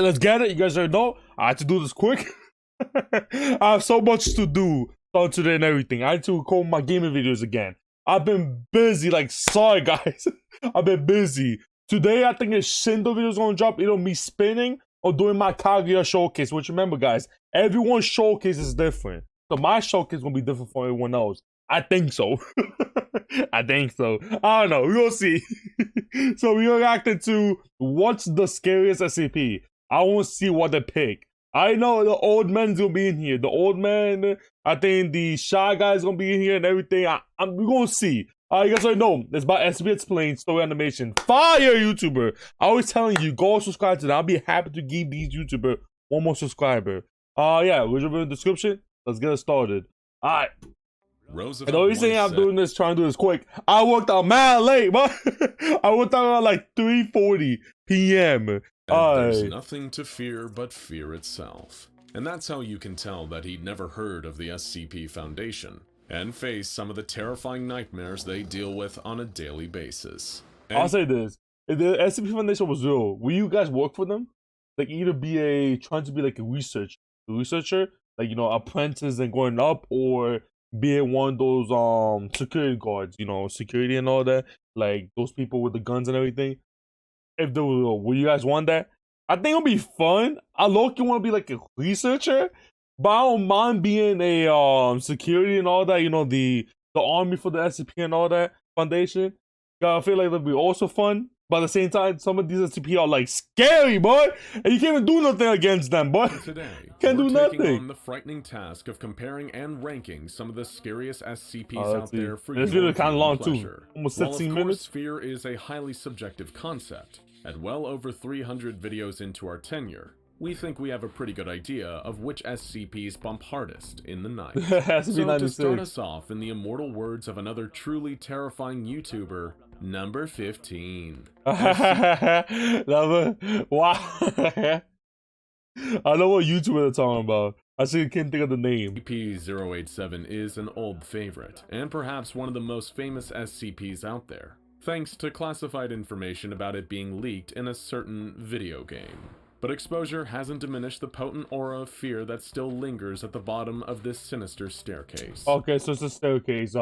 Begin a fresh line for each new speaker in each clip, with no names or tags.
let's get it. You guys already know I had to do this quick. I have so much to do on today and everything. I had to record my gaming videos again. I've been busy, like, sorry guys. I've been busy. Today I think a Shindo video is gonna drop, either me spinning or doing my Kaguya showcase. Which remember guys, everyone's showcase is different. So my showcase is gonna be different from everyone else. I think so. I think so. I don't know. We'll see. So we reacted to what's the scariest SCP. I want to see what they pick. I know the old man's gonna be in here. The old man, I think the shy guy's gonna be in here and everything. We're gonna see. You guys already know. It's by SCP Explained Story Animation. Fire YouTuber. I always telling you, go subscribe to them. I'll be happy to give these YouTuber one more subscriber. Yeah, we'll leave it in the description. Let's get it started. Alright. And the only thing I'm doing this, trying to do this quick. I worked out mad late, but I worked out around like 3:40 p.m.
There's nothing to fear but fear itself. And that's how you can tell that he'd never heard of the SCP Foundation and face some of the terrifying nightmares they deal with on a daily basis. And
I'll say this. If the SCP Foundation was real, will you guys work for them? Like either be trying to be like a researcher, like, you know, apprentice and going up, or being one of those security guards, you know, security and all that, like those people with the guns and everything. If they were real, will you guys want that? I think it'll be fun. I low-key want to be like a researcher, but I don't mind being a security and all that, you know, the army for the SCP and all that foundation. I feel like it'll be also fun. But at the same time, some of these SCP are like scary, boy, and you can't even do nothing against them, boy.
Today,
can't do nothing.
Taking on the frightening task of comparing and ranking some of the scariest SCPs out there for
this video is kind of long too, almost 16 minutes.
Fear is a highly subjective concept. At well over 300 videos into our tenure, we think we have a pretty good idea of which SCPs bump hardest in the night. So to start us off, in the immortal words of another truly terrifying YouTuber, number 15.
Wow. I know what YouTuber they're talking about. I still can't think of the name.
Scp-087 is an old favorite, and perhaps one of the most famous SCPs out there, thanks to classified information about it being leaked in a certain video game. But exposure hasn't diminished the potent aura of fear that still lingers at the bottom of this sinister staircase.
Okay, so it's a staircase.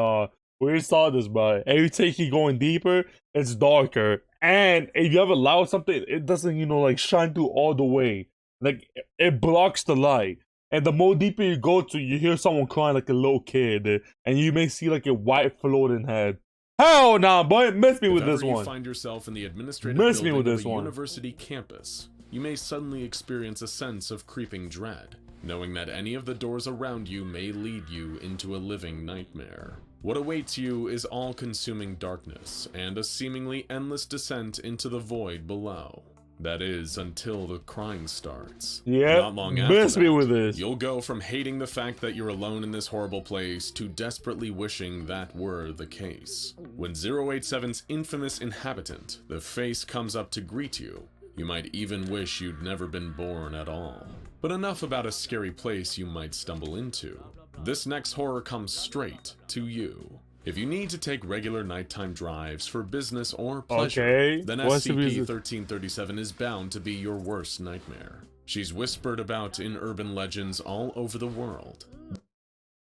We saw this, but every time you keep going deeper, it's darker. And if you ever allow something, it doesn't, you know, like shine through all the way. Like, it blocks the light. And the more deeper you go to, you hear someone crying like a little kid. And you may see like a white floating head. Hell nah, boy, miss me with this one.
If you find yourself in the administrative building of a university campus, you may suddenly experience a sense of creeping dread, knowing that any of the doors around you may lead you into a living nightmare. What awaits you is all-consuming darkness and a seemingly endless descent into the void below. That is, until the crying starts.
Yeah,
not long after
miss me with this.
You'll go from hating the fact that you're alone in this horrible place to desperately wishing that were the case. When 087's infamous inhabitant, the face, comes up to greet you, you might even wish you'd never been born at all. But enough about a scary place you might stumble into. This next horror comes straight to you. If you need to take regular nighttime drives for business or pleasure, then SCP-1337 is bound to be your worst nightmare. She's whispered about in urban legends all over the world.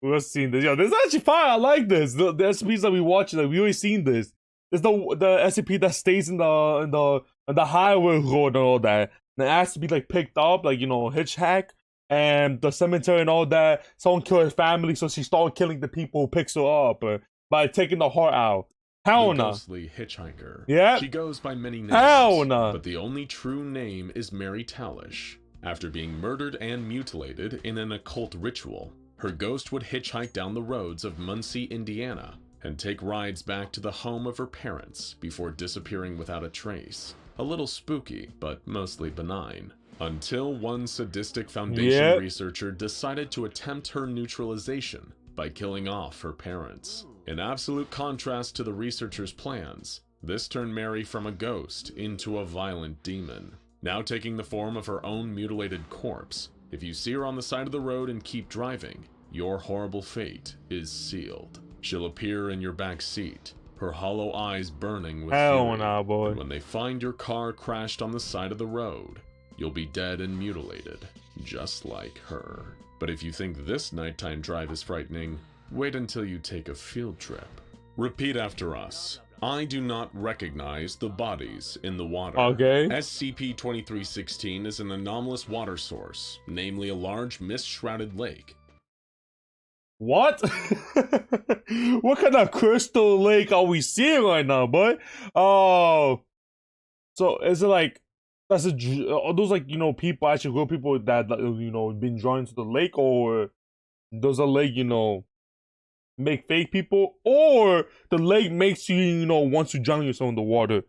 We've seen this. Yo, this is actually fire. I like this. The SCPs that we watch, like, we always seen this. It's the SCP that stays in the highway road and all that. And it has to be like picked up, like, you know, hitchhike. And the cemetery and all that. Someone killed her family, so she started killing the people who picks her up by taking the heart out. Hell no.
Ghostly hitchhiker.
Yeah.
She goes by many names.
Hell no.
But the only true name is Mary Talish. After being murdered and mutilated in an occult ritual, her ghost would hitchhike down the roads of Muncie, Indiana, and take rides back to the home of her parents before disappearing without a trace. A little spooky, but mostly benign. Until one sadistic Foundation researcher decided to attempt her neutralization by killing off her parents. In absolute contrast to the researcher's plans, this turned Mary from a ghost into a violent demon. Now taking the form of her own mutilated corpse, if you see her on the side of the road and keep driving, your horrible fate is sealed. She'll appear in your back seat, her hollow eyes burning with fury.
Nah, boy.
And when they find your car crashed on the side of the road, you'll be dead and mutilated, just like her. But if you think this nighttime drive is frightening, wait until you take a field trip. Repeat after us. I do not recognize the bodies in the water.
Okay.
SCP-4316 is an anomalous water source, namely a large mist-shrouded lake.
What? What kind of crystal lake are we seeing right now, boy? Oh, so is it like are those like people, actually real people that been drawn to the lake, or does a lake make fake people, or the lake makes you once you drown yourself in the water?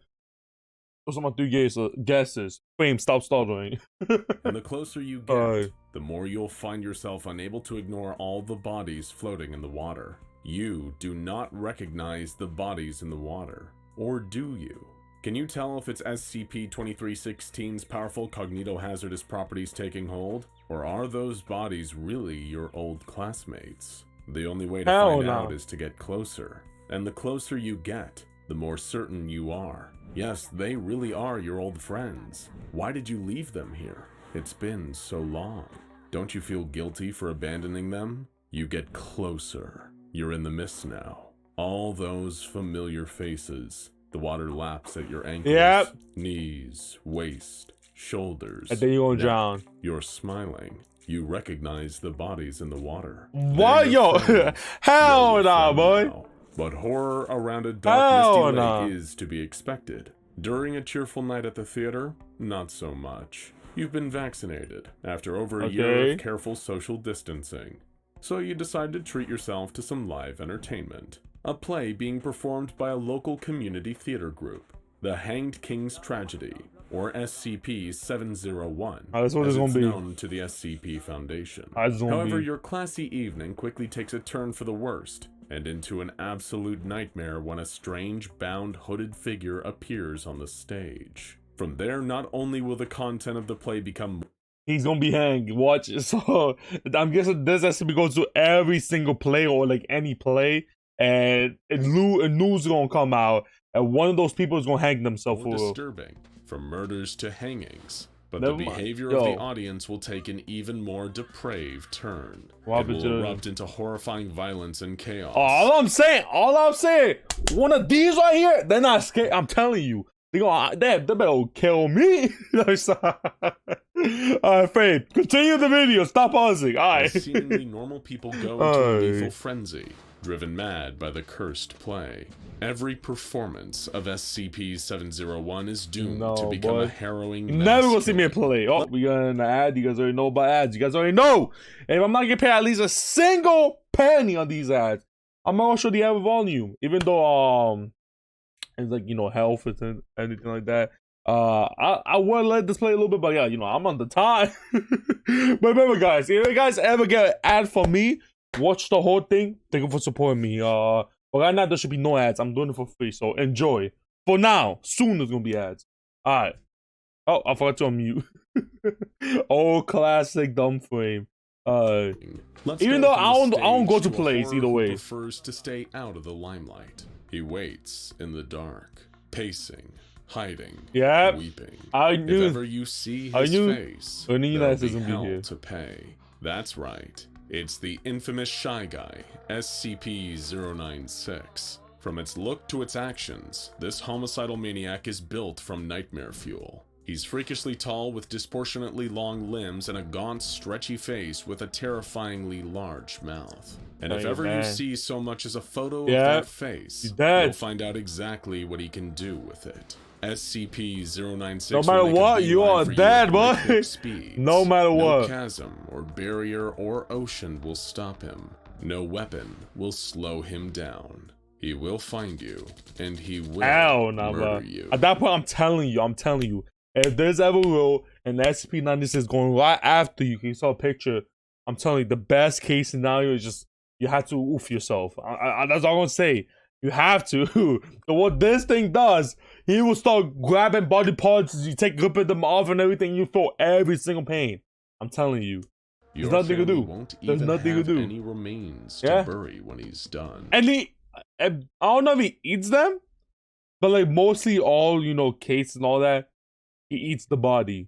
Those are my three guesses. Fame, stop stuttering.
And the closer you get, the more you'll find yourself unable to ignore all the bodies floating in the water. You do not recognize the bodies in the water. Or do you? Can you tell if it's SCP-2316's powerful cognitohazardous properties taking hold? Or are those bodies really your old classmates? The only way to find out is to get closer. And the closer you get, the more certain you are. Yes, they really are your old friends. Why did you leave them here? It's been so long. Don't you feel guilty for abandoning them? You get closer. You're in the mist now. All those familiar faces. The water laps at your ankles, knees, waist, shoulders.
And then you're gonna drown.
You're smiling. You recognize the bodies in the water.
What? Yo, hell nah, boy.
Now. But horror around a dark, misty lake is to be expected. During a cheerful night at the theater, not so much. You've been vaccinated after over a year of careful social distancing. So you decide to treat yourself to some live entertainment. A play being performed by a local community theater group, The Hanged King's Tragedy, or SCP-701,
that's what
as
it's
it's
gonna be.
known to the SCP Foundation. However, your classy evening quickly takes a turn for the worst, and into an absolute nightmare when a strange, bound, hooded figure appears on the stage. From there, not only will the content of the play become...
He's gonna be hanged. Watch. So, I'm guessing this SCP goes to every single play, or like any play, and news is gonna come out, and one of those people is gonna hang themselves.
More disturbing, from murders to hangings. But the behavior of the audience will take an even more depraved turn. It will erupt into horrifying violence and chaos.
All I'm saying, one of these right here, they're not scared. I'm telling you. They better kill me. Alright, Faith, continue the video. Stop pausing. Alright.
Seemingly normal people go into a lethal frenzy, driven mad by the cursed play. Every performance of SCP-701 is doomed to become a harrowing mess.
Never gonna see me play. Oh, we got an ad. You guys already know about ads. You guys already know. And if I'm not getting paid at least a single penny on these ads, I'm not gonna show the ad volume. Even though it's like health and anything like that. I would let this play a little bit, but yeah, I'm on the time. But remember, guys, if you guys ever get an ad from me, watch the whole thing. Thank you for supporting me. But right now there should be no ads. I'm doing it for free, so enjoy. For now, soon there's gonna be ads. All right. Oh, I forgot to unmute. Old classic dumb frame. Even though I don't go to plays either way.
He prefers to stay out of the limelight. He waits in the dark, pacing, hiding, weeping. If ever you see his face, there'll be hell to pay. That's right. It's the infamous Shy Guy, SCP-096. From its look to its actions, this homicidal maniac is built from nightmare fuel. He's freakishly tall with disproportionately long limbs and a gaunt, stretchy face with a terrifyingly large mouth. And if ever you see so much as a photo of that face, you'll find out exactly what he can do with it. SCP-096
no matter what, you are dead, boy. No matter what.
No chasm or barrier or ocean will stop him. No weapon will slow him down. He will find you, and he will murder you. At
that point, I'm telling you, if there's ever will, and the SCP-96 is going right after you, you saw a picture, I'm telling you, the best case scenario is just, you have to oof yourself. That's all I'm gonna say. You have to. What this thing does, he will start grabbing body parts, you take grip of them off and everything, you feel every single pain. I'm telling you. There's nothing to do. There's nothing to do.
Any remains to bury when he's done.
And I don't know if he eats them, but like mostly all, cases and all that, he eats the body.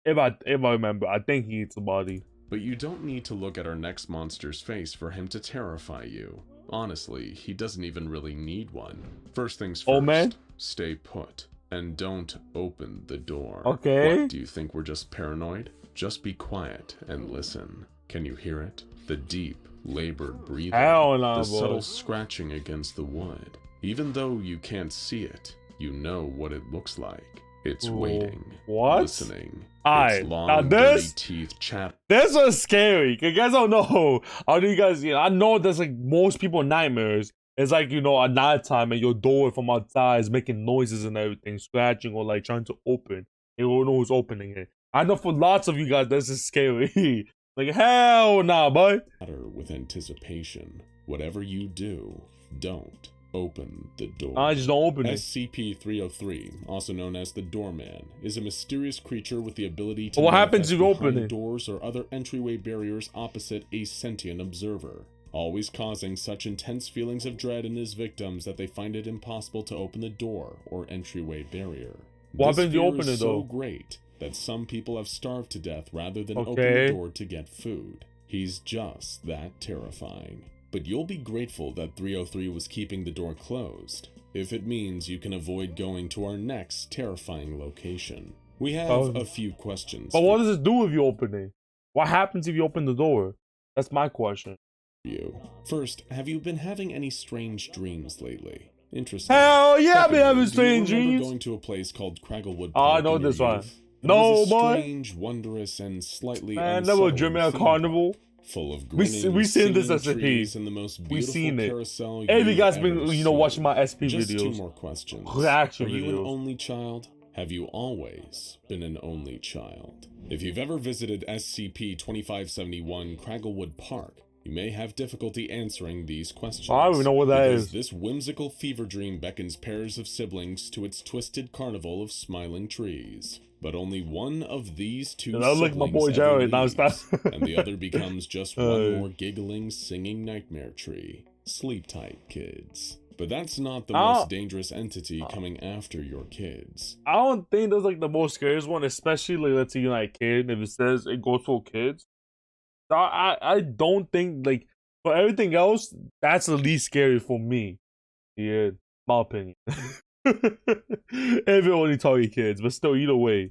If I remember, I think he eats a body.
But you don't need to look at our next monster's face for him to terrify you. Honestly, he doesn't even really need one. First things first,
Oh, man.
Stay put. And don't open the door.
Okay.
What, do you think we're just paranoid? Just be quiet and listen. Can you hear it? The deep, labored breathing.
Hell no,
the
boy.
subtle scratching against the wood. Even though you can't see it, you know what it looks like. It's waiting, listening.
Alright,
its long,
now this,
dirty teeth chat.
this was scary. You guys don't know. How do you guys? I know there's like most people nightmares. It's like, you know, at nighttime and your door from outside is making noises and everything, scratching or like trying to open. You don't know who's opening it. I know for lots of you guys, this is scary. Like, hell nah, boy.
With anticipation. Whatever you do, don't open the door.
I just don't open it.
SCP-303, also known as the Doorman, is a mysterious creature with the ability to
What happens if you
manifest
open
behind
it?
doors or other entryway barriers opposite a sentient observer, always causing such intense feelings of dread in his victims that they find it impossible to open the door or entryway barrier.
What
This
happens if you
fear
open
is
it,
so
though?
great that some people have starved to death rather than open
Okay.
the door to get food. He's just that terrifying. But you'll be grateful that 303 was keeping the door closed, if it means you can avoid going to our next terrifying location. We have a few questions.
But what does it do if you open it? What happens if you open the door? That's my question.
You. First, have you been having any strange dreams lately? Interesting.
Hell yeah, I've been
Secondly,
having strange
do you remember
dreams.
going to a place called Cragglewood
Oh, I
Park
know
in your
this one.
youth? It
No,
was a
boy.
strange, wondrous, and slightly
Man, never
unsettling
dreaming of
theme
carnival.
park, full of
We
grinning,
seen this
singing
SCP.
trees and the most
We
beautiful
seen it.
carousel
Hey, you
you've
guys
ever
been,
seen.
watching my SP
Just
videos.
2 more questions.
Reaction
Are you an
videos.
only child? Have you always been an only child? If you've ever visited SCP-2571 Cragglewood Park, you may have difficulty answering these questions.
I don't even know what that
because
is.
This whimsical fever dream beckons pairs of siblings to its twisted carnival of smiling trees. But only one of these two
And I look at my
siblings
boy
ever
Jared, now
leaves,
it's that.
and the other becomes just one more giggling, singing nightmare tree. Sleep tight, kids. But that's not the most dangerous entity coming after your kids.
I don't think that's like the most scariest one, especially like, let's say you're like a kid. If it says it goes for kids, I don't think, like, for everything else, that's the least scary for me. Yeah, my opinion. If it only target kids, but still, either way.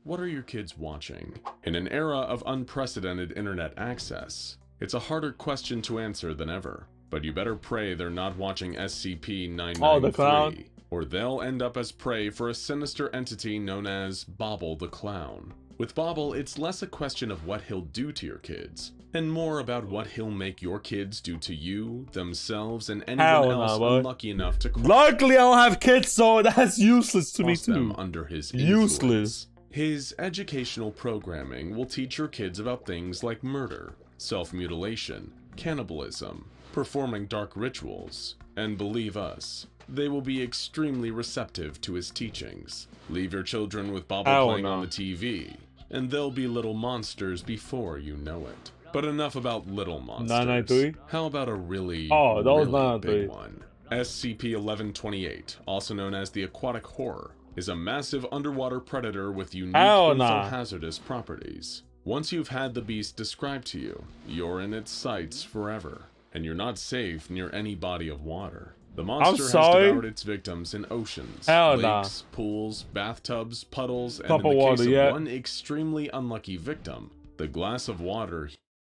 What are your kids watching? In an era of unprecedented internet access, it's a harder question to answer than ever. But you better pray they're not watching SCP-993,
Oh, the clown?
or they'll end up as prey for a sinister entity known as Bobble the Clown. With Bobble, it's less a question of what he'll do to your kids, and more about what he'll make your kids do to you, themselves, and anyone else unlucky enough to
Luckily, I don't have kids, so that's useless to me
cross them
too.
under his
Useless.
influence. His educational programming will teach your kids about things like murder, self-mutilation, cannibalism, performing dark rituals, and believe us, they will be extremely receptive to his teachings. Leave your children with Bobble playing on the TV, and they'll be little monsters before you know it. But enough about little monsters.
993?
How about a really,
that was
really
993.
big one? SCP-1128, also known as the Aquatic Horror, is a massive underwater predator with unique hazardous properties. Once you've had the beast described to you, you're in its sights forever, and you're not safe near any body of water. The monster has devoured its victims in oceans, lakes, pools, bathtubs, puddles, and in the case of one extremely unlucky victim, the glass of water.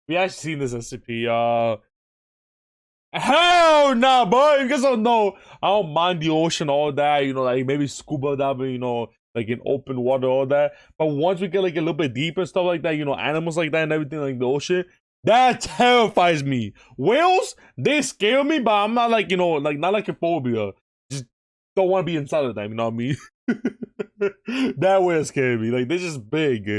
We actually seen this SCP, hell nah, boy. You guys don't know. I don't mind the ocean, all that, you know, like maybe scuba diving, you know, like in open water, all that. But once we get like a little bit deeper and stuff like that, you know, animals like that and everything, like the ocean, that terrifies me. Whales, they scare me, but I'm not like, you know, like not like a phobia. Just don't want to be inside of them, you know what I mean? That whale scared me. Like, they're just big.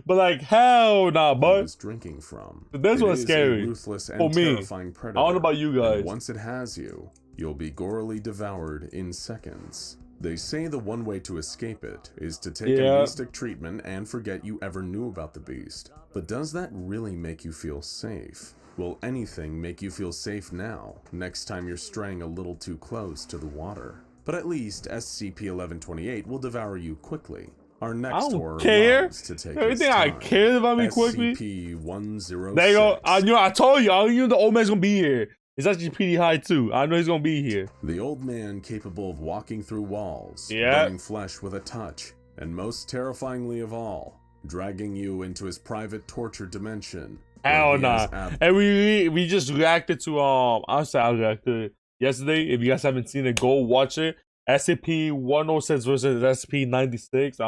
But like, hell nah, bud.
Was drinking from.
This one's scary.
Ruthless and
for me.
terrifying predator.
I don't know about you guys.
And once it has you, you'll be gorily devoured in seconds. They say the one way to escape it is to take amnestic treatment and forget you ever knew about the beast. But does that really make you feel safe? Will anything make you feel safe now, next time you're straying a little too close to the water? But at least SCP-1128 will devour you quickly. Our
I
next
don't
horror
care.
loves to take
Everything
his
I
time.
care about me quickly.
SCP-106.
There you go. I told you. I knew the old man's gonna be here. It's actually pretty high too. I know he's gonna be here.
The old man capable of walking through walls,
Yeah.
burning flesh with a touch, and most terrifyingly of all, dragging you into his private torture dimension.
Hell nah. And we just reacted to I reacted yesterday. If you guys haven't seen it, go watch it. SCP-106 versus SCP-96.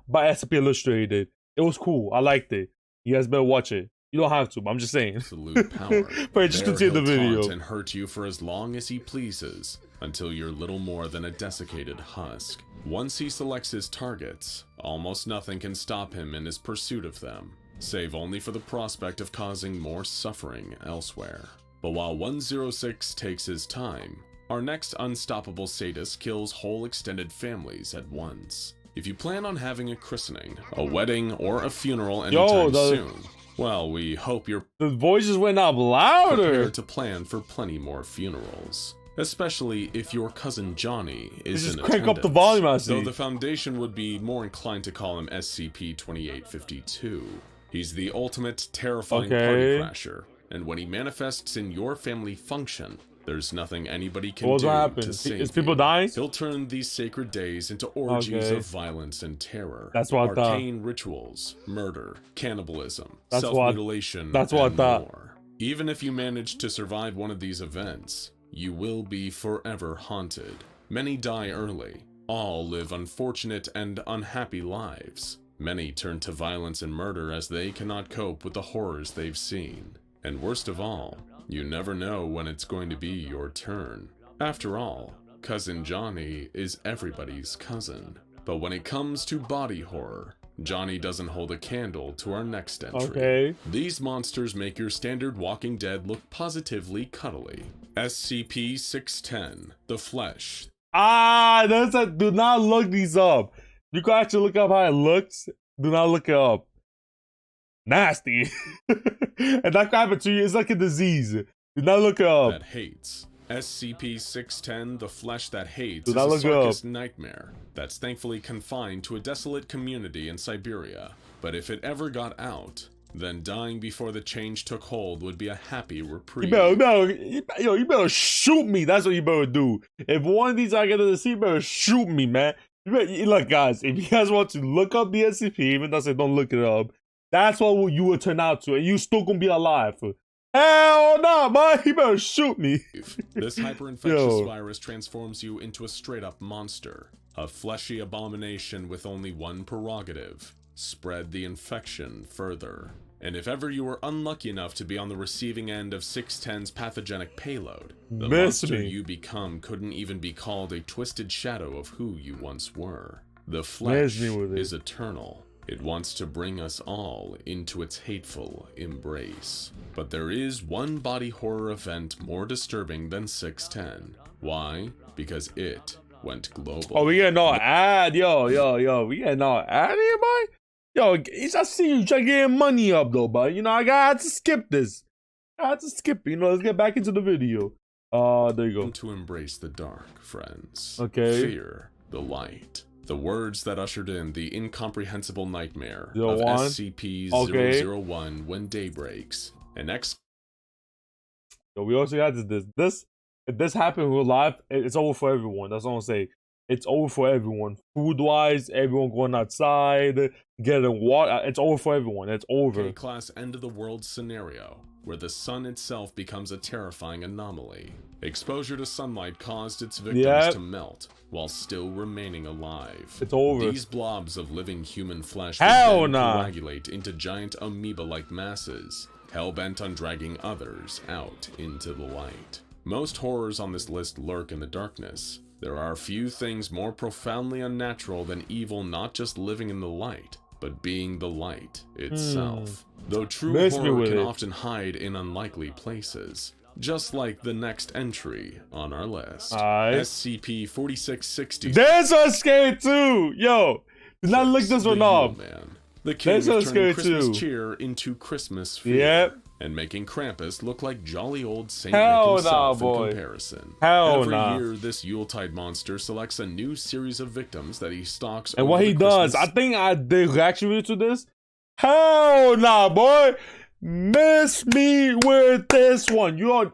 By SCP Illustrated. It was cool. I liked it. You guys better watch it. You don't have to, but I'm just saying.
Absolute power.
But just continue the video.
And hurt you for as long as he pleases, until you're little more than a desiccated husk. Once he selects his targets, almost nothing can stop him in his pursuit of them, save only for the prospect of causing more suffering elsewhere. But while 106 takes his time, our next unstoppable sadist kills whole extended families at once. If you plan on having a christening, a wedding, or a funeral anytime soon, well, we hope you're
the voices went up louder
prepared to plan for plenty more funerals. Especially if your cousin Johnny is in attendance.
Crank up the volume, I see.
Though the Foundation would be more inclined to call him SCP-2852. He's the ultimate terrifying party crasher, and when he manifests in your family function, there's nothing anybody can do to save
Is people dying?
He'll turn these sacred days into orgies of violence and terror.
That's what I thought.
Arcane rituals, murder, cannibalism, self-mutilation,
that's what I thought.
more. Even if you manage to survive one of these events, you will be forever haunted. Many die early. All live unfortunate and unhappy lives. Many turn to violence and murder as they cannot cope with the horrors they've seen. And worst of all, you never know when it's going to be your turn. After all, Cousin Johnny is everybody's cousin. But when it comes to body horror, Johnny doesn't hold a candle to our next entry. These monsters make your standard Walking Dead look positively cuddly. Scp-610 the Flesh.
Do not look these up. You can actually look up how it looks. Do not look it up. Nasty. And that can happen to you. It's like a disease. Do not look it up.
That hates. SCP-610 the Flesh that hates
Do
is
not
a
look
circus nightmare that's thankfully confined to a desolate community in Siberia. But if it ever got out, then dying before the change took hold would be a happy reprieve.
You better shoot me. That's what you better do. If one of these I get to see, you better shoot me, man. Look, guys, if you guys want to look up the SCP, even though I say don't look it up, that's what you will turn out to, and you still gonna be alive. Hell no, man. You better shoot me.
This hyper-infectious virus transforms you into a straight-up monster. A fleshy abomination with only one prerogative: spread the infection further. And if ever you were unlucky enough to be on the receiving end of 610's pathogenic payload, the monster you become couldn't even be called a twisted shadow of who you once were. The flesh is eternal. It wants to bring us all into its hateful embrace. But there is one body horror event more disturbing than 610. Why? Because it went global.
Oh, we getting all ad, yo. We getting all ad here, boy. Yo, I see you trying to get money up though, but you know I got to skip this. I had to skip it. You know, let's get back into the video. There you go.
To embrace the dark, friends.
Okay.
Fear the light. The words that ushered in the incomprehensible nightmare of
01?
SCP-001 when day breaks.
Yo, we also got this. If this happened in real life, it's over for everyone. That's all I'm saying. It's over for everyone. Food-wise, everyone going outside, getting water. It's over for everyone. It's over.
K-class end-of-the-world scenario, where the sun itself becomes a terrifying anomaly. Exposure to sunlight caused its victims to melt, while still remaining alive.
It's over.
These blobs of living human flesh coagulate into giant amoeba-like masses, hell-bent on dragging others out into the light. Most horrors on this list lurk in the darkness. There are few things more profoundly unnatural than evil not just living in the light, but being the light itself. Though true horror can often hide in unlikely places. Just like the next entry on our list. SCP-4660.
There's a Skate too! Yo! Do not look this one up.
The king of turning Christmas cheer into Christmas fear. and making Krampus look like jolly old Saint
Hell
Nick himself
nah, boy.
in comparison.
Hell
Every
nah.
year, this Yuletide monster selects a new series of victims that he stalks
And
over
what he
the
does,
Christmas-
I think I did reaction video to this. Hell nah, boy. Miss me with this one. Yo,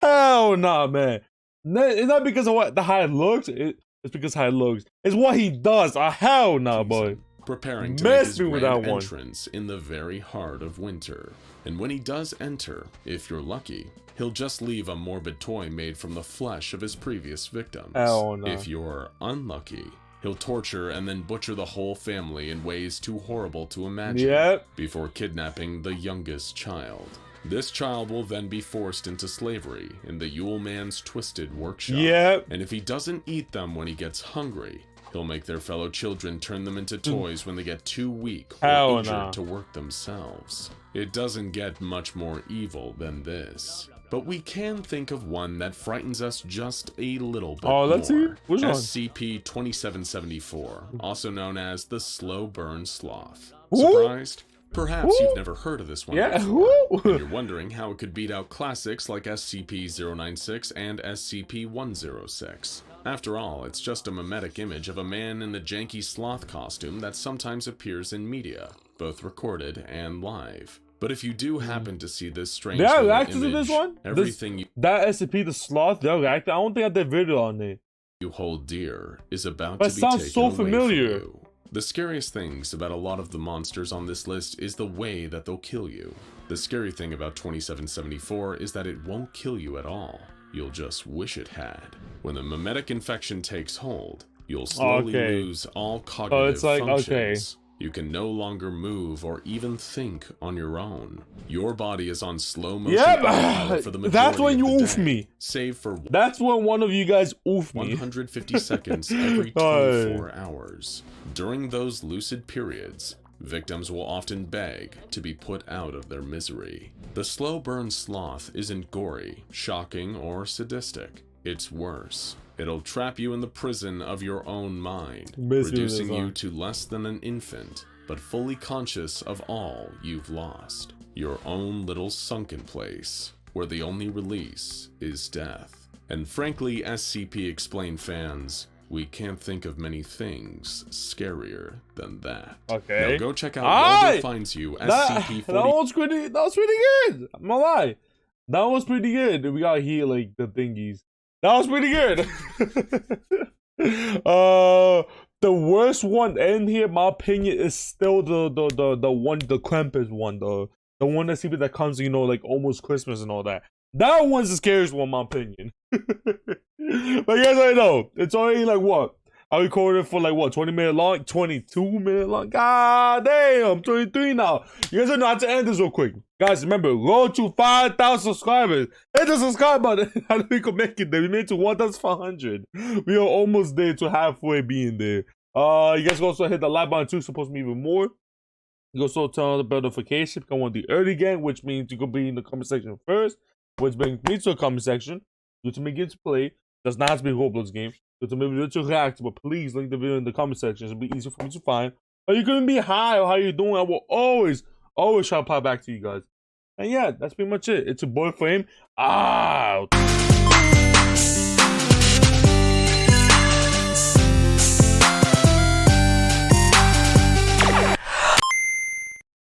hell nah, man. It's not because of what how it looks. It's because how it looks. It's what he does. Hell nah, boy.
Preparing to make
Miss
his
me with
grand
that one.
entrance in the very heart of winter. And when he does enter, if you're lucky, he'll just leave a morbid toy made from the flesh of his previous victims.
Hell no.
If you're unlucky, he'll torture and then butcher the whole family in ways too horrible to imagine.
Yep.
Before kidnapping the youngest child. This child will then be forced into slavery in the Yule Man's twisted workshop.
Yep.
And if he doesn't eat them when he gets hungry, he'll make their fellow children turn them into toys when they get too weak or
Hell
injured
nah.
to work themselves. It doesn't get much more evil than this. But we can think of one that frightens us just a little bit more.
Let's see. Which one?
SCP-2774, also known as the Slow Burn Sloth.
Ooh.
Surprised? Perhaps
Ooh.
you've never heard of this one
Yeah.
before,
Ooh.
and you're wondering how it could beat out classics like SCP-096 and SCP-106. After all, it's just a mimetic image of a man in the janky sloth costume that sometimes appears in media, both recorded and live. But if you do happen to see this strange
Did I
little
react to
image,
this one?
everything
That SCP the sloth. Did I react? I don't think I did video on it.
you hold dear is about
But
to be
it sounds
taken
so
away from
familiar.
you. The scariest things about a lot of the monsters on this list is the way that they'll kill you. The scary thing about 2774 is that it won't kill you at all. You'll just wish it had. When the mimetic infection takes hold, you'll slowly lose all cognitive
it's like,
functions. You can no longer move or even think on your own. Your body is on slow motion autopilot for the majority
That's when
of
you
the
oof
day,
me.
save for
That's when one of you guys oof me.
150 seconds every 24 hours. During those lucid periods, victims will often beg to be put out of their misery. The slow burn sloth isn't gory, shocking, or sadistic. It's worse. It'll trap you in the prison of your own mind, reducing you to less than an infant, but fully conscious of all you've lost. Your own little sunken place, where the only release is death. And frankly, SCP Explained fans, we can't think of many things scarier than that.
Okay.
Now go check out wherever it finds you, SCP-40.
That was pretty good. I'm not lie. That was pretty good. We got here like the thingies. That was pretty good. The worst one in here, my opinion, is still the one, the Krampus one, the one that comes, you know, like almost Christmas and all that. That one's the scariest one, in my opinion. But you guys already know, it's already like what? I recorded for like what, 20-minute long, 22-minute long. God damn, 23 now. You guys know how to end this real quick. Guys, remember, road to 5,000 subscribers. Hit the subscribe button. How do we can make it there? We made it to 1,500. We are almost there to halfway being there. You guys can also hit the like button too, supposed to be even more. You can also turn on the bell notification if you want the early game, which means you could be in the comment section first, which brings me to the comment section. You to make it to play. Does not have to be a Roblox game. You to maybe to react, but please link the video in the comment section. It'll be easier for me to find. Or you can be hi or how you doing. I will always try to reply back to you guys. And yeah, that's pretty much it. It's your boy Frame out.